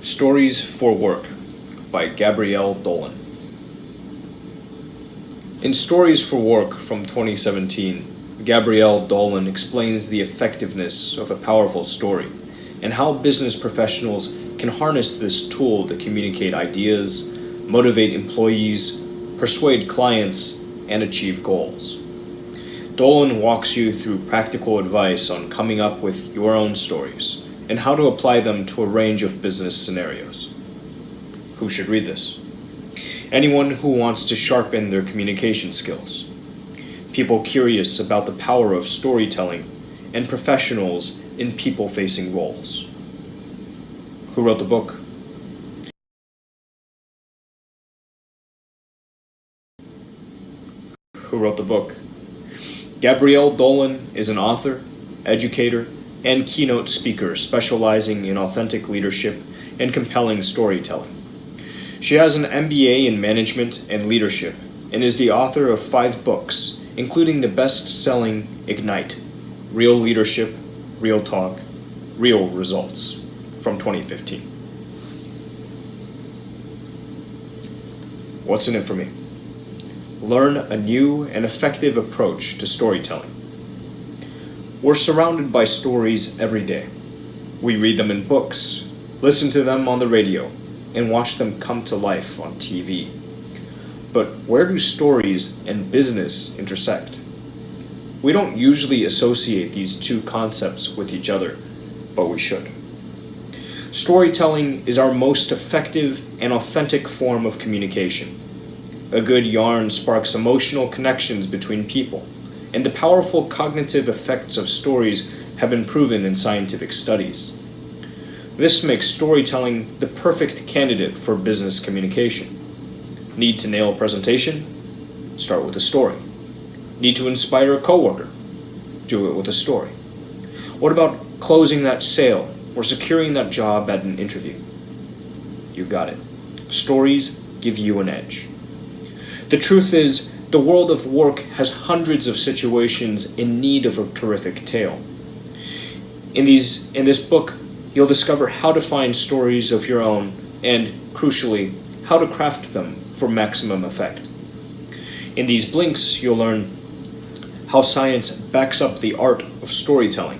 Stories for Work by Gabrielle Dolan. In Stories for Work from 2017, Gabrielle Dolan explains the effectiveness of a powerful story and how business professionals can harness this tool to communicate ideas, motivate employees, persuade clients, and achieve goals. Dolan walks you through practical advice on coming up with your own stories and how to apply them to a range of business scenarios. Who should read this? Anyone who wants to sharpen their communication skills, people curious about the power of storytelling, and professionals in people-facing roles. Who wrote the book? Who wrote the book? Gabrielle Dolan is an author, educator, and keynote speaker specializing in authentic leadership and compelling storytelling. She has an MBA in management and leadership and is the author of 5 books, including the best-selling Ignite, Real Leadership, Real Talk, Real Results from 2015. What's in it for me? Learn a new and effective approach to storytelling. We're surrounded by stories every day. We read them in books, listen to them on the radio, and watch them come to life on TV. But where do stories and business intersect? We don't usually associate these two concepts with each other, but we should. Storytelling is our most effective and authentic form of communication. A good yarn sparks emotional connections between people, and the powerful cognitive effects of stories have been proven in scientific studies. This makes storytelling the perfect candidate for business communication. Need to nail a presentation? Start with a story. Need to inspire a coworker? Do it with a story. What about closing that sale or securing that job at an interview? You got it. Stories give you an edge. The truth is, the world of work has hundreds of situations in need of a terrific tale. In this book, you'll discover how to find stories of your own and, crucially, how to craft them for maximum effect. In these blinks, you'll learn how science backs up the art of storytelling,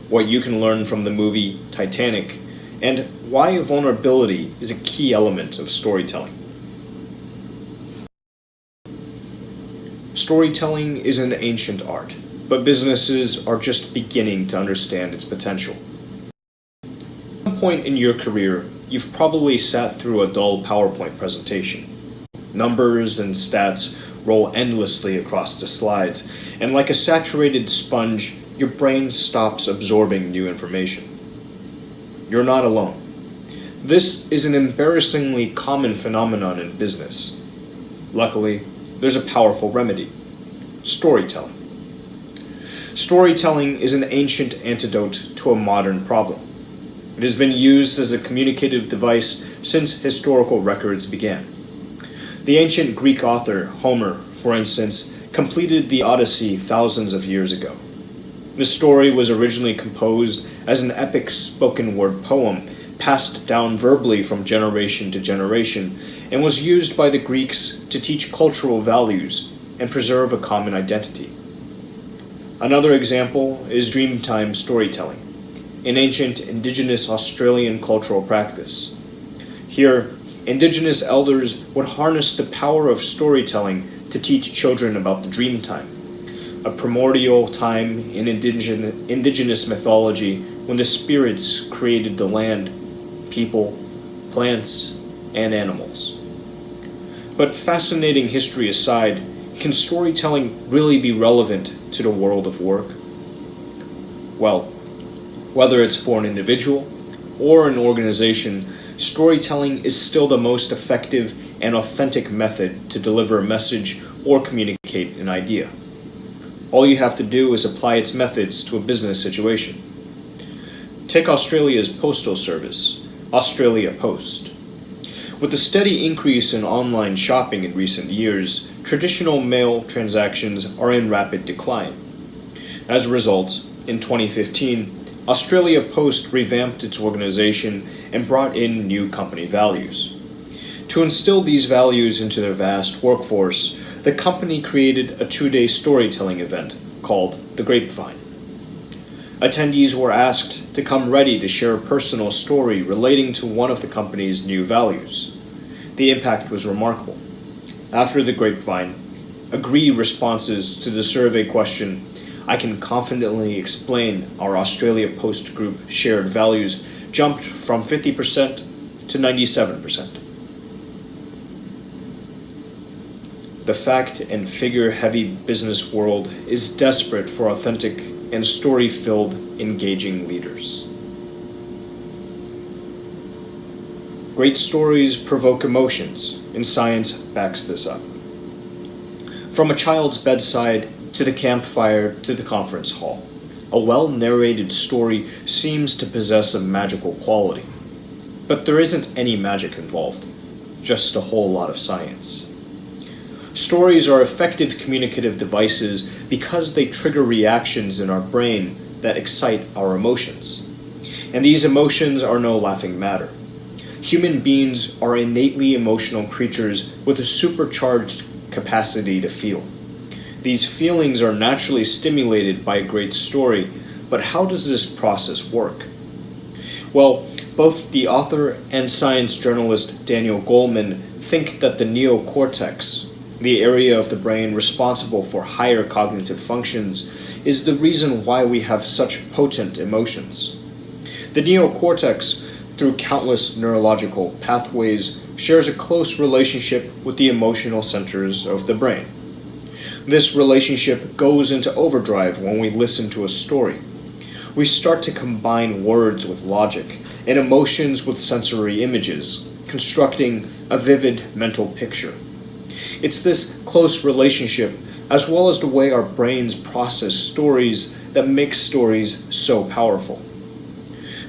what you can learn from the movie Titanic, and why vulnerability is a key element of storytelling. Storytelling is an ancient art, but businesses are just beginning to understand its potential. At some point in your career, you've probably sat through a dull PowerPoint presentation. Numbers and stats roll endlessly across the slides, and like a saturated sponge, your brain stops absorbing new information. You're not alone. This is an embarrassingly common phenomenon in business. Luckily, there's a powerful remedy: storytelling. Storytelling is an ancient antidote to a modern problem. It has been used as a communicative device since historical records began. The ancient Greek author Homer, for instance, completed the Odyssey thousands of years ago. The story was originally composed as an epic spoken-word poem passed down verbally from generation to generation, and was used by the Greeks to teach cultural values and preserve a common identity. Another example is Dreamtime storytelling, an ancient indigenous Australian cultural practice. Here, indigenous elders would harness the power of storytelling to teach children about the Dreamtime, a primordial time in indigenous mythology when the spirits created the land, people, plants, and animals. But fascinating history aside, can storytelling really be relevant to the world of work? Well, whether it's for an individual or an organization, storytelling is still the most effective and authentic method to deliver a message or communicate an idea. All you have to do is apply its methods to a business situation. Take Australia's postal service, Australia Post. With the steady increase in online shopping in recent years, traditional mail transactions are in rapid decline. As a result, in 2015, Australia Post revamped its organization and brought in new company values. To instill these values into their vast workforce, the company created a 2-day storytelling event called The Grapevine. Attendees were asked to come ready to share a personal story relating to one of the company's new values. The impact was remarkable. After The Grapevine, agree responses to the survey question, "I can confidently explain our Australia Post Group shared values," jumped from 50% to 97%. The fact and figure-heavy business world is desperate for authentic and story-filled, engaging leaders. Great stories provoke emotions, and science backs this up. From a child's bedside to the campfire to the conference hall, a well-narrated story seems to possess a magical quality. But there isn't any magic involved, just a whole lot of science. Stories are effective communicative devices because they trigger reactions in our brain that excite our emotions. And these emotions are no laughing matter. Human beings are innately emotional creatures with a supercharged capacity to feel. These feelings are naturally stimulated by a great story, but how does this process work? Well, both the author and science journalist Daniel Goleman think that the neocortex, the area of the brain responsible for higher cognitive functions, is the reason why we have such potent emotions. The neocortex, through countless neurological pathways, shares a close relationship with the emotional centers of the brain. This relationship goes into overdrive when we listen to a story. We start to combine words with logic and emotions with sensory images, constructing a vivid mental picture. It's this close relationship, as well as the way our brains process stories, that makes stories so powerful.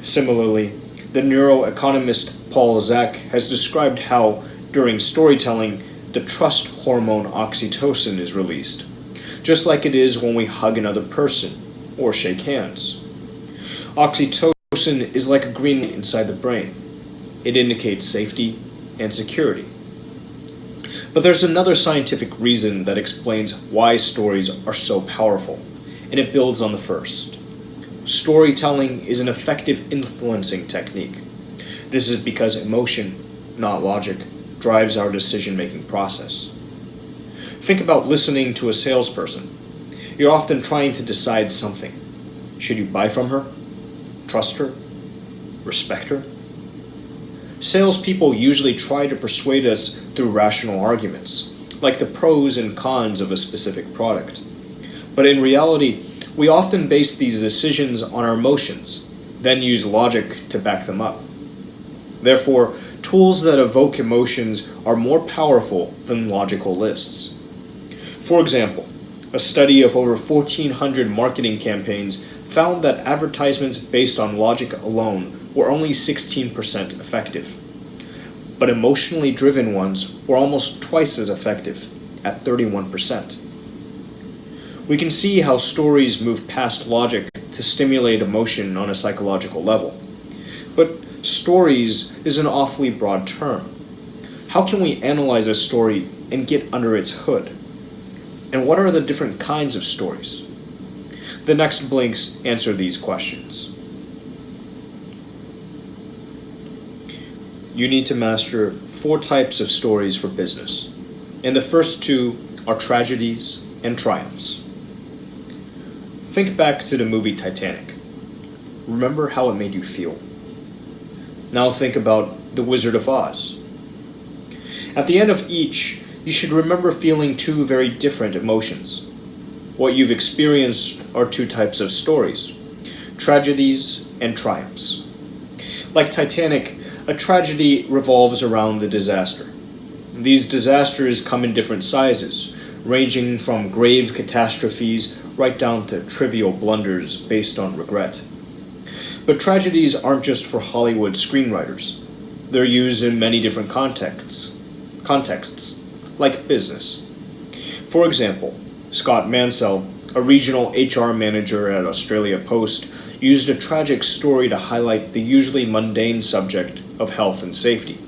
Similarly, the neuroeconomist Paul Zak has described how, during storytelling, the trust hormone oxytocin is released, just like it is when we hug another person or shake hands. Oxytocin is like a green light inside the brain. It indicates safety and security. But there's another scientific reason that explains why stories are so powerful, and it builds on the first. Storytelling is an effective influencing technique. This is because emotion, not logic, drives our decision-making process. Think about listening to a salesperson. You're often trying to decide something. Should you buy from her? Trust her? Respect her? Salespeople usually try to persuade us through rational arguments, like the pros and cons of a specific product. But in reality, we often base these decisions on our emotions, then use logic to back them up. Therefore, tools that evoke emotions are more powerful than logical lists. For example, a study of over 1,400 marketing campaigns found that advertisements based on logic alone were only 16% effective. But emotionally driven ones were almost twice as effective, at 31%. We can see how stories move past logic to stimulate emotion on a psychological level. But stories is an awfully broad term. How can we analyze a story and get under its hood? And what are the different kinds of stories? The next blinks answer these questions. You need to master 4 types of stories for business, and the first 2 are tragedies and triumphs. Think back to the movie Titanic. Remember how it made you feel. Now think about The Wizard of Oz. At the end of each, you should remember feeling 2 very different emotions. What you've experienced are 2 types of stories, tragedies and triumphs. Like Titanic, a tragedy revolves around the disaster. These disasters come in different sizes, ranging from grave catastrophes right down to trivial blunders based on regret. But tragedies aren't just for Hollywood screenwriters. They're used in many different contexts, like business. For example, Scott Mansell, a regional HR manager at Australia Post, used a tragic story to highlight the usually mundane subject of health and safety.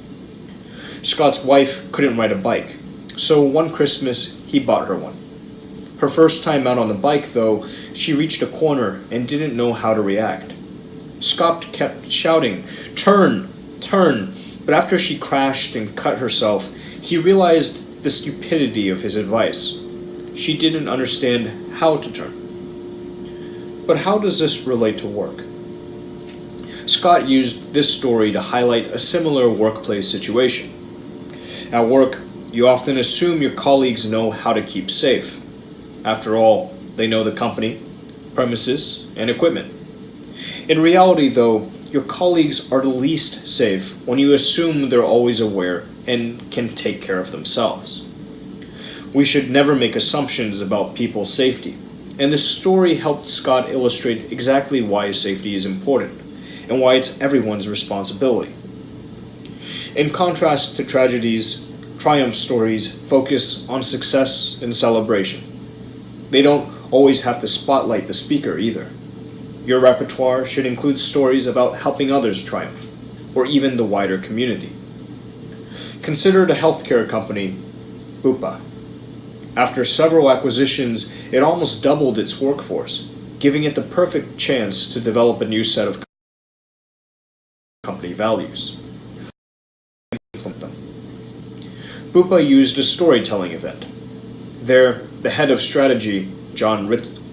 Scott's wife couldn't ride a bike, so one Christmas he bought her one. Her first time out on the bike, though, she reached a corner and didn't know how to react. Scott kept shouting, "Turn! Turn!" But after she crashed and cut herself, he realized the stupidity of his advice. She didn't understand how to turn. But how does this relate to work? Scott used this story to highlight a similar workplace situation. At work, you often assume your colleagues know how to keep safe. After all, they know the company, premises, and equipment. In reality, though, your colleagues are the least safe when you assume they're always aware and can take care of themselves. We should never make assumptions about people's safety, and this story helped Scott illustrate exactly why safety is important and why it's everyone's responsibility. In contrast to tragedies, triumph stories focus on success and celebration. They don't always have to spotlight the speaker either. Your repertoire should include stories about helping others triumph, or even the wider community. Consider the healthcare company, Bupa. After several acquisitions, it almost doubled its workforce, giving it the perfect chance to develop a new set of company values. Implement them. Bupa used a storytelling event. There, the head of strategy, John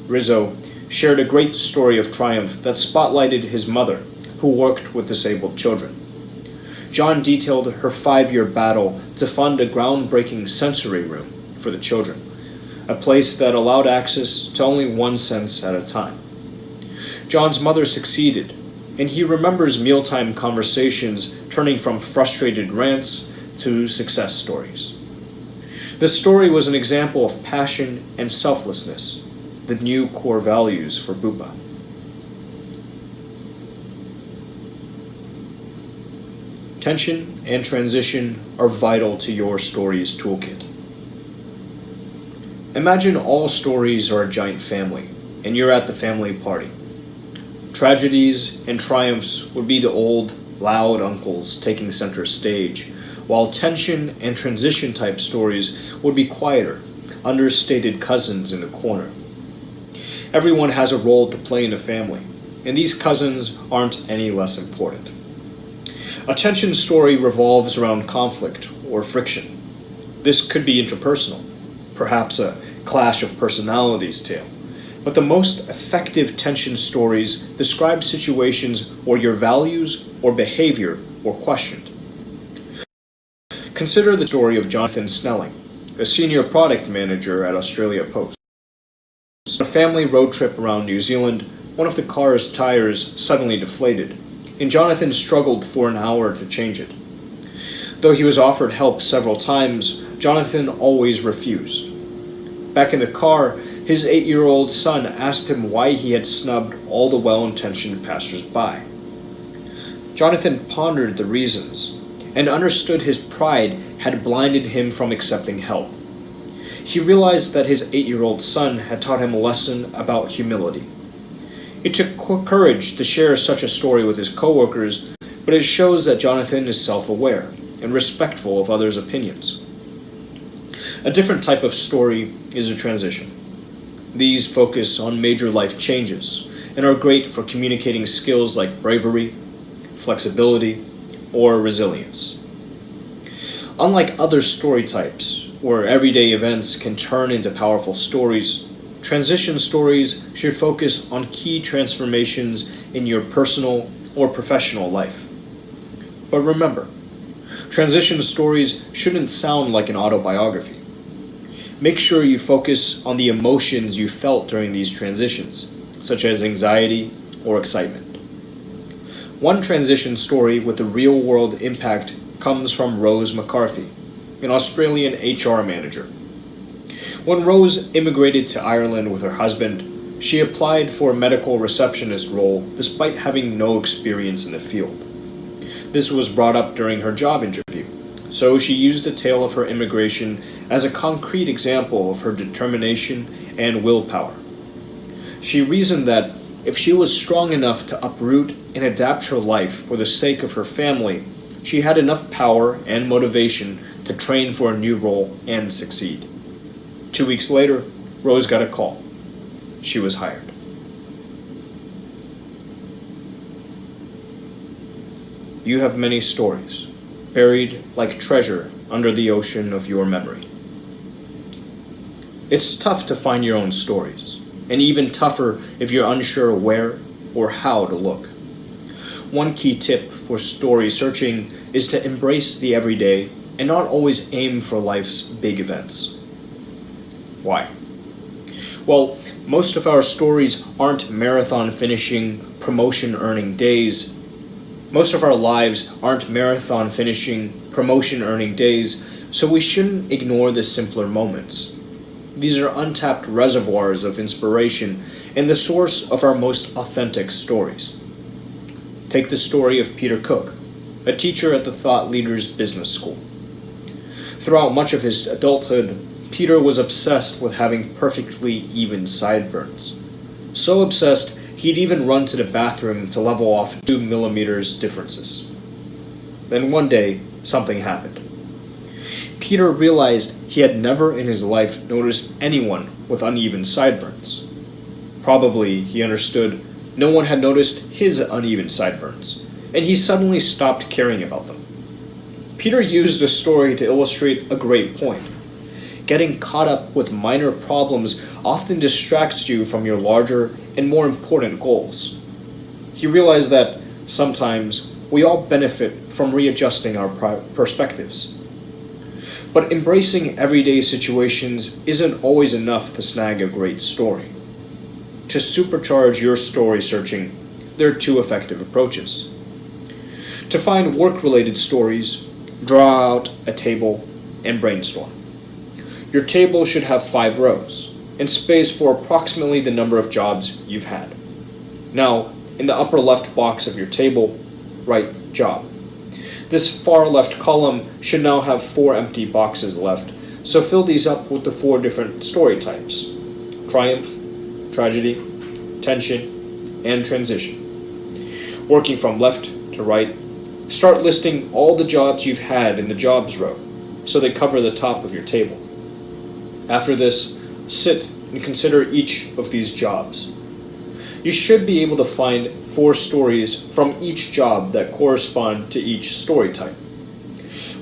Rizzo, shared a great story of triumph that spotlighted his mother, who worked with disabled children. John detailed her 5-year battle to fund a groundbreaking sensory room for the children, a place that allowed access to only 1 sense at a time. John's mother succeeded, and he remembers mealtime conversations turning from frustrated rants to success stories. This story was an example of passion and selflessness, the new core values for Bupa. Tension and transition are vital to your story's toolkit. Imagine all stories are a giant family, and you're at the family party. Tragedies and triumphs would be the old, loud uncles taking center stage, while tension and transition type stories would be quieter, understated cousins in the corner. Everyone has a role to play in a family, and these cousins aren't any less important. A tension story revolves around conflict or friction. This could be interpersonal, perhaps a clash of personalities tale, but the most effective tension stories describe situations where your values or behavior were questioned. Consider the story of Jonathan Snelling, a senior product manager at Australia Post. On a family road trip around New Zealand, one of the car's tires suddenly deflated, and Jonathan struggled for an hour to change it. Though he was offered help several times, Jonathan always refused. Back in the car, his 8-year-old son asked him why he had snubbed all the well-intentioned passers-by. Jonathan pondered the reasons, and understood his pride had blinded him from accepting help. He realized that his 8-year-old son had taught him a lesson about humility. It took courage to share such a story with his coworkers, but it shows that Jonathan is self-aware and respectful of others' opinions. A different type of story is a transition. These focus on major life changes and are great for communicating skills like bravery, flexibility, or resilience. Unlike other story types, where everyday events can turn into powerful stories, transition stories should focus on key transformations in your personal or professional life. But remember, transition stories shouldn't sound like an autobiography. Make sure you focus on the emotions you felt during these transitions, such as anxiety or excitement. One transition story with a real-world impact comes from Rose McCarthy, an Australian HR manager. When Rose immigrated to Ireland with her husband, she applied for a medical receptionist role despite having no experience in the field. This was brought up during her job interview, so she used the tale of her immigration as a concrete example of her determination and willpower. She reasoned that If she was strong enough to uproot and adapt her life for the sake of her family, she had enough power and motivation to train for a new role and succeed. 2 weeks later, Rose got a call. She was hired. You have many stories, buried like treasure under the ocean of your memory. It's tough to find your own stories, and even tougher if you're unsure where or how to look. One key tip for story searching is to embrace the everyday and not always aim for life's big events. Why? Well, most of our stories aren't marathon finishing, promotion earning days. Most of our lives aren't marathon finishing, promotion earning days, so we shouldn't ignore the simpler moments. These are untapped reservoirs of inspiration and the source of our most authentic stories. Take the story of Peter Cook, a teacher at the Thought Leaders Business School. Throughout much of his adulthood, Peter was obsessed with having perfectly even sideburns. So obsessed, he'd even run to the bathroom to level off 2 millimeters differences. Then one day, something happened. Peter realized he had never in his life noticed anyone with uneven sideburns. Probably, he understood, no one had noticed his uneven sideburns, and he suddenly stopped caring about them. Peter used the story to illustrate a great point. Getting caught up with minor problems often distracts you from your larger and more important goals. He realized that sometimes we all benefit from readjusting our perspectives. But embracing everyday situations isn't always enough to snag a great story. To supercharge your story searching, there are 2 effective approaches. To find work-related stories, draw out a table and brainstorm. Your table should have 5 rows and space for approximately the number of jobs you've had. Now, in the upper left box of your table, write job. This far left column should now have 4 empty boxes left, so fill these up with the 4 different story types: triumph, tragedy, tension, and transition. Working from left to right, start listing all the jobs you've had in the jobs row, so they cover the top of your table. After this, sit and consider each of these jobs. You should be able to find 4 stories from each job that correspond to each story type.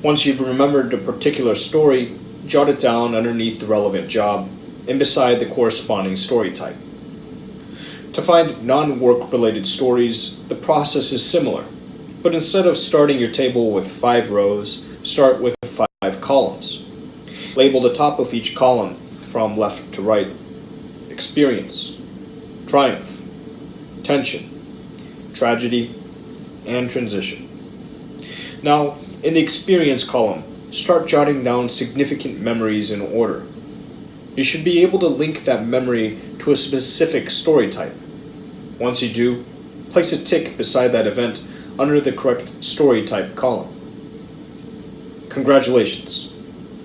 Once you've remembered a particular story, jot it down underneath the relevant job and beside the corresponding story type. To find non-work related stories, the process is similar, but instead of starting your table with 5 rows, start with 5 columns. Label the top of each column from left to right: experience, triumph, tension, tragedy, and transition. Now, in the experience column, start jotting down significant memories in order. You should be able to link that memory to a specific story type. Once you do, place a tick beside that event under the correct story type column. Congratulations!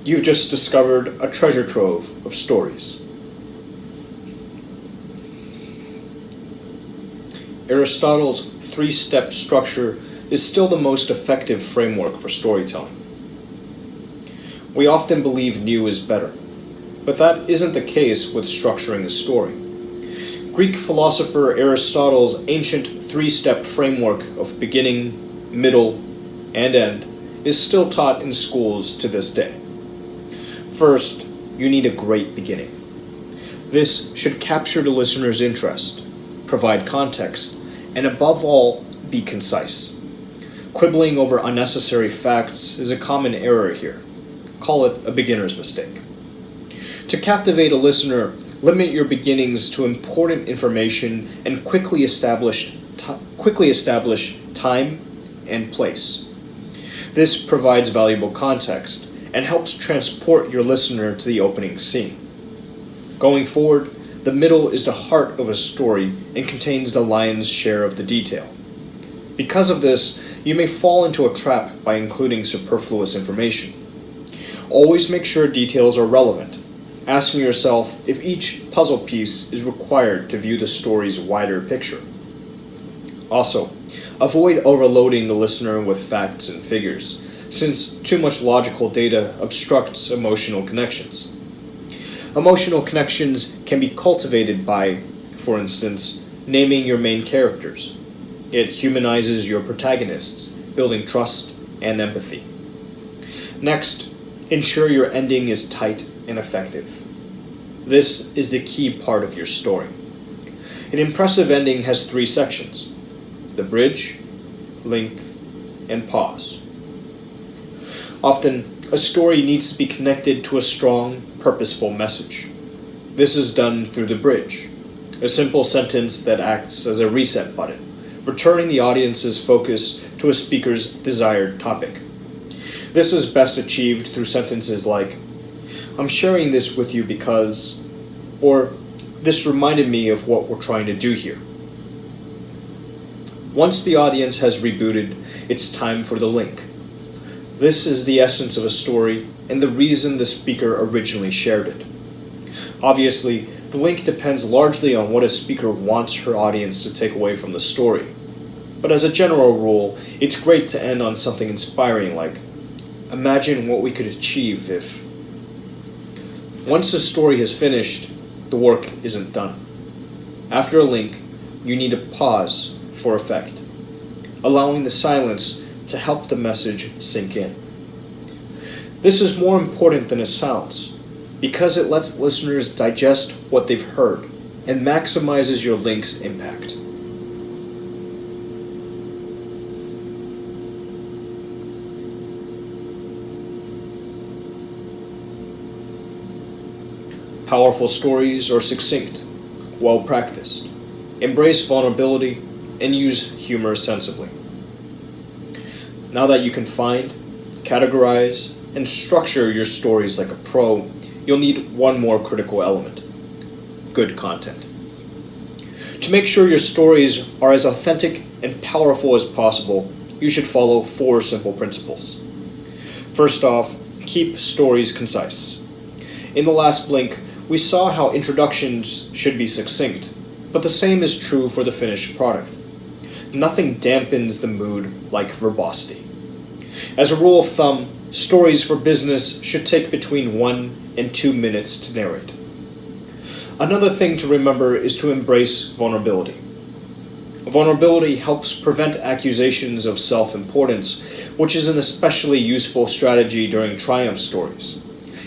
You've just discovered a treasure trove of stories. Aristotle's 3-step structure is still the most effective framework for storytelling. We often believe new is better, but that isn't the case with structuring a story. Greek philosopher Aristotle's ancient 3-step framework of beginning, middle, and end is still taught in schools to this day. First, you need a great beginning. This should capture the listener's interest, provide context, and above all, be concise. Quibbling over unnecessary facts is a common error here. Call it a beginner's mistake. To captivate a listener, limit your beginnings to important information and quickly establish time and place. This provides valuable context and helps transport your listener to the opening scene. Going forward, the middle is the heart of a story and contains the lion's share of the detail. Because of this, you may fall into a trap by including superfluous information. Always make sure details are relevant. asking yourself if each puzzle piece is required to view the story's wider picture. Also, avoid overloading the listener with facts and figures, since too much logical data obstructs emotional connections. Emotional connections can be cultivated by, for instance, naming your main characters. It humanizes your protagonists, building trust and empathy. Next, ensure your ending is tight and effective. This is the key part of your story. An impressive ending has 3 sections: the bridge, link, and pause. Often, a story needs to be connected to a strong, purposeful message. This is done through the bridge, a simple sentence that acts as a reset button, returning the audience's focus to a speaker's desired topic. This is best achieved through sentences like, "I'm sharing this with you because," or "this reminded me of what we're trying to do here." Once the audience has rebooted, it's time for the link. This is the essence of a story and the reason the speaker originally shared it. Obviously, the link depends largely on what a speaker wants her audience to take away from the story. But as a general rule, it's great to end on something inspiring like, "Imagine what we could achieve if..." Once the story has finished, the work isn't done. After a link, you need to pause for effect, allowing the silence to help the message sink in. This is more important than it sounds, because it lets listeners digest what they've heard and maximizes your link's impact. Powerful stories are succinct, well practiced, embrace vulnerability, and use humor sensibly. Now that you can find, categorize, and structure your stories like a pro, you'll need one more critical element: good content. To make sure your stories are as authentic and powerful as possible, you should follow 4 simple principles. First off, keep stories concise. In the last blink, we saw how introductions should be succinct, but the same is true for the finished product. Nothing dampens the mood like verbosity. As a rule of thumb, stories for business should take between 1 and 2 minutes to narrate. Another thing to remember is to embrace vulnerability. Vulnerability helps prevent accusations of self-importance, which is an especially useful strategy during triumph stories,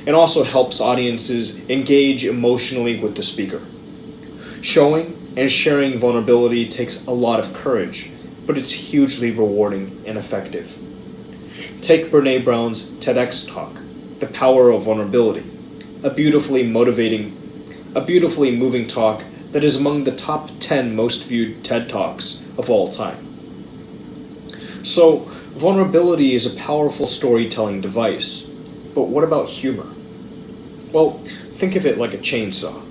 and also helps audiences engage emotionally with the speaker. Showing and sharing vulnerability takes a lot of courage, but it's hugely rewarding and effective. Take Brené Brown's TEDx talk, The Power of Vulnerability, a beautifully moving talk that is among the top 10 most viewed TED Talks of all time. So, vulnerability is a powerful storytelling device, but what about humor? Well, think of it like a chainsaw.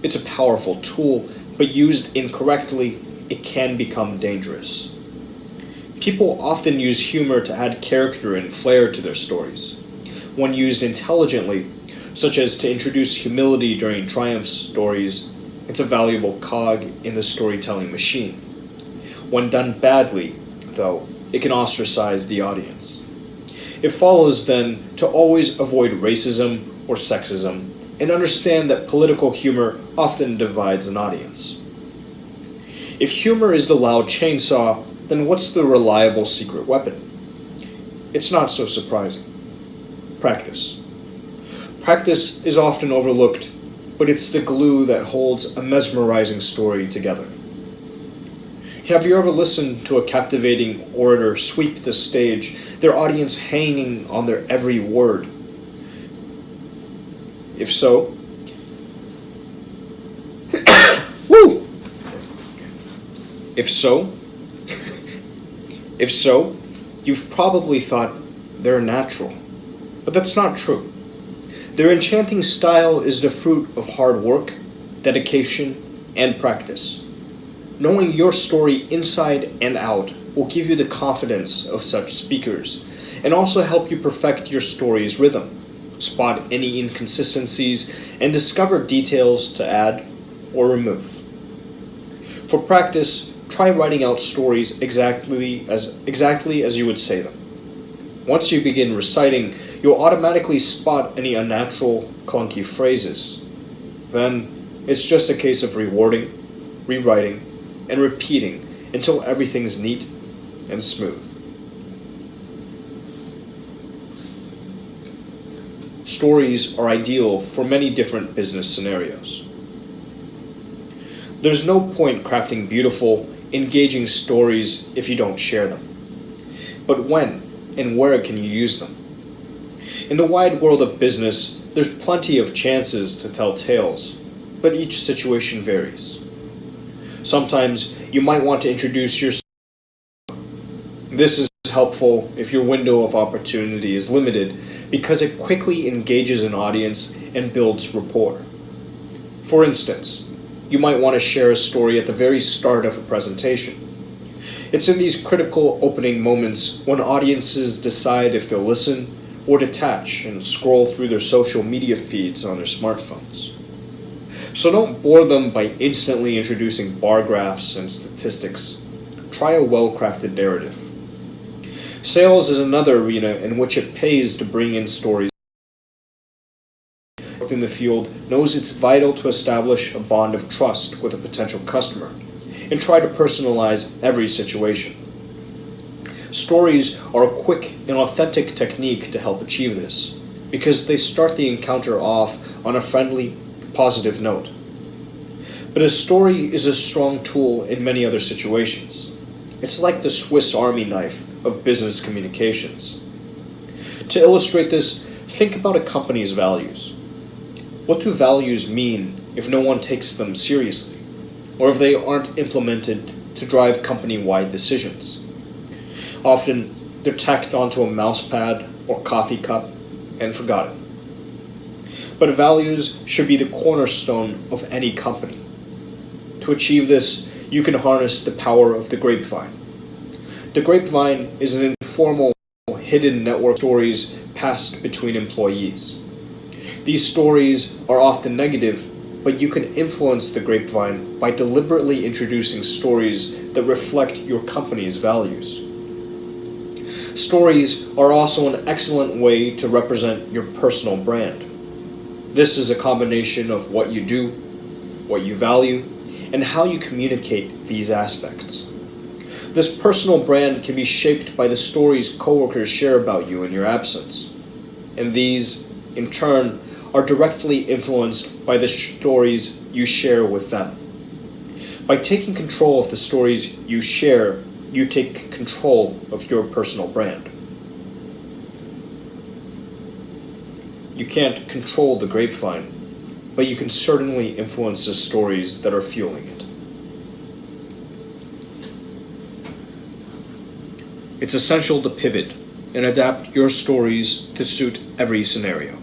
It's a powerful tool, but used incorrectly, it can become dangerous. People often use humor to add character and flair to their stories. When used intelligently, such as to introduce humility during triumph stories, it's a valuable cog in the storytelling machine. When done badly, though, it can ostracize the audience. It follows, then, to always avoid racism or sexism, and understand that political humor often divides an audience. If humor is the loud chainsaw, then what's the reliable secret weapon? It's not so surprising. Practice. Practice is often overlooked, but it's the glue that holds a mesmerizing story together. Have you ever listened to a captivating orator sweep the stage, their audience hanging on their every word? If so, woo! If so, you've probably thought they're natural, but that's not true. Their enchanting style is the fruit of hard work, dedication, and practice. Knowing your story inside and out will give you the confidence of such speakers, and also help you perfect your story's rhythm, spot any inconsistencies, and discover details to add or remove. For practice, try writing out stories exactly as you would say them. Once you begin reciting, you'll automatically spot any unnatural, clunky phrases. Then, it's just a case of rewriting, and repeating until everything's neat and smooth. Stories are ideal for many different business scenarios. There's no point crafting beautiful, engaging stories if you don't share them. But when and where can you use them? In the wide world of business, there's plenty of chances to tell tales, but each situation varies. Sometimes you might want to introduce yourself. This is helpful if your window of opportunity is limited because it quickly engages an audience and builds rapport. For instance, you might want to share a story at the very start of a presentation. It's in these critical opening moments when audiences decide if they'll listen or detach and scroll through their social media feeds on their smartphones. So don't bore them by instantly introducing bar graphs and statistics. Try a well-crafted narrative. Sales is another arena in which it pays to bring in stories. In the field knows it's vital to establish a bond of trust with a potential customer and try to personalize every situation. Stories are a quick and authentic technique to help achieve this because they start the encounter off on a friendly, positive note. But a story is a strong tool in many other situations. It's like the Swiss Army knife of business communications. To illustrate this, think about a company's values. What do values mean if no one takes them seriously, or if they aren't implemented to drive company-wide decisions? Often, they're tacked onto a mouse pad or coffee cup and forgotten. But values should be the cornerstone of any company. To achieve this, you can harness the power of the grapevine. The grapevine is an informal, hidden network of stories passed between employees. These stories are often negative, but you can influence the grapevine by deliberately introducing stories that reflect your company's values. Stories are also an excellent way to represent your personal brand. This is a combination of what you do, what you value, and how you communicate these aspects. This personal brand can be shaped by the stories coworkers share about you in your absence, and these, in turn, are directly influenced by the stories you share with them. By taking control of the stories you share, you take control of your personal brand. You can't control the grapevine, but you can certainly influence the stories that are fueling it. It's essential to pivot and adapt your stories to suit every scenario.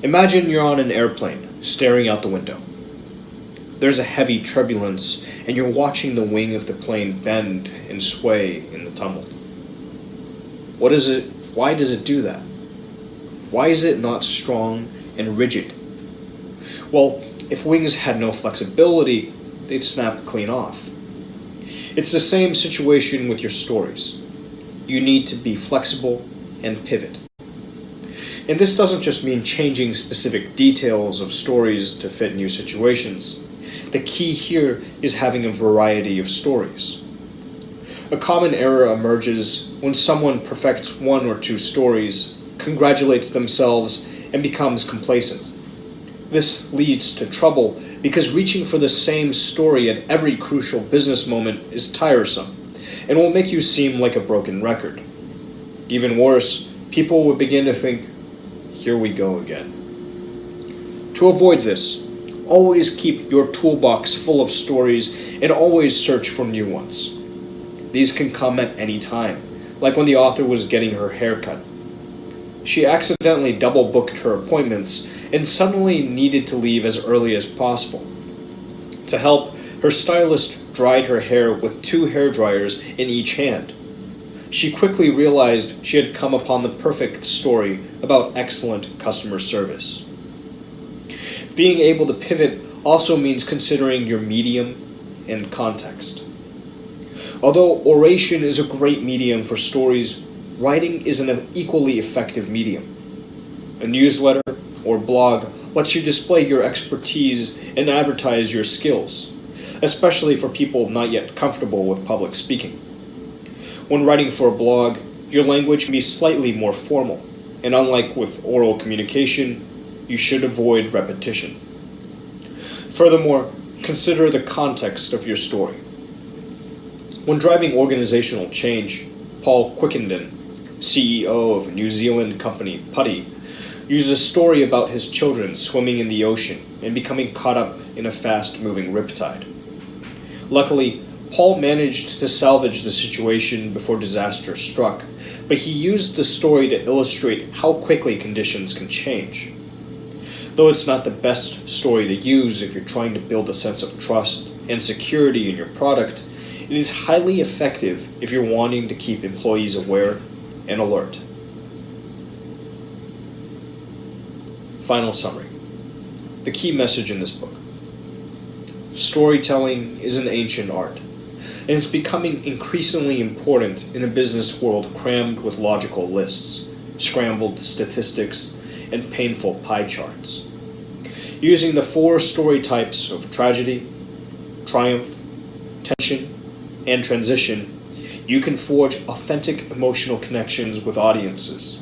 Imagine you're on an airplane, staring out the window. There's a heavy turbulence, and you're watching the wing of the plane bend and sway in the tumult. What is it? Why does it do that? Why is it not strong and rigid? Well, if wings had no flexibility, they'd snap clean off. It's the same situation with your stories. You need to be flexible and pivot. And this doesn't just mean changing specific details of stories to fit new situations. The key here is having a variety of stories. A common error emerges when someone perfects one or two stories, congratulates themselves, and becomes complacent. This leads to trouble because reaching for the same story at every crucial business moment is tiresome and will make you seem like a broken record. Even worse, people will begin to think, "Here we go again." To avoid this, always keep your toolbox full of stories and always search for new ones. These can come at any time, like when the author was getting her hair cut. She accidentally double-booked her appointments and suddenly needed to leave as early as possible. To help, her stylist dried her hair with 2 hair dryers in each hand. she quickly realized she had come upon the perfect story about excellent customer service. Being able to pivot also means considering your medium and context. Although oration is a great medium for stories, writing is an equally effective medium. A newsletter or blog lets you display your expertise and advertise your skills, especially for people not yet comfortable with public speaking. When writing for a blog, your language can be slightly more formal, and unlike with oral communication, you should avoid repetition. Furthermore, consider the context of your story. When driving organizational change, Paul Quickenden, CEO of New Zealand company Putty, used a story about his children swimming in the ocean and becoming caught up in a fast-moving riptide. Luckily, Paul managed to salvage the situation before disaster struck, but he used the story to illustrate how quickly conditions can change. Though it's not the best story to use if you're trying to build a sense of trust and security in your product, it is highly effective if you're wanting to keep employees aware and alert. Final summary. The key message in this book. Storytelling is an ancient art, and it's becoming increasingly important in a business world crammed with logical lists, scrambled statistics, and painful pie charts. Using the 4 story types of tragedy, triumph, tension, and transition, you can forge authentic emotional connections with audiences,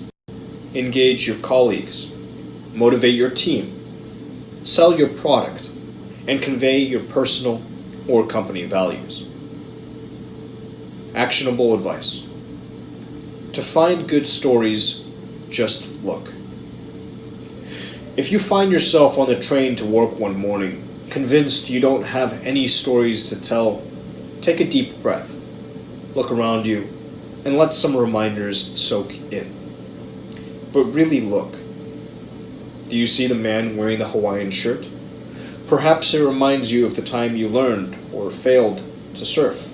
engage your colleagues, motivate your team, sell your product, and convey your personal or company values. Actionable advice. To find good stories, just look. If you find yourself on the train to work one morning, convinced you don't have any stories to tell, take a deep breath, look around you, and let some reminders soak in. But really look. Do you see the man wearing the Hawaiian shirt? Perhaps it reminds you of the time you learned or failed to surf.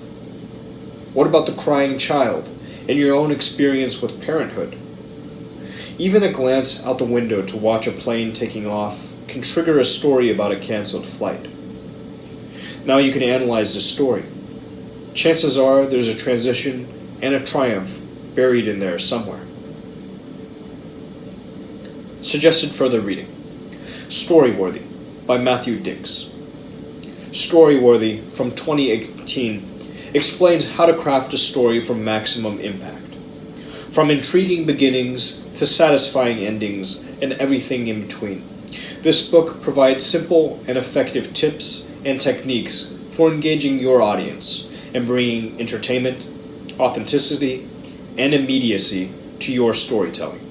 What about the crying child and your own experience with parenthood? Even a glance out the window to watch a plane taking off can trigger a story about a canceled flight. Now you can analyze the story. Chances are there's a transition and a triumph buried in there somewhere. Suggested further reading. Storyworthy by Matthew Dix. Storyworthy from 2018 explains how to craft a story for maximum impact. From intriguing beginnings to satisfying endings and everything in between. This book provides simple and effective tips and techniques for engaging your audience and bringing entertainment, authenticity, and immediacy to your storytelling.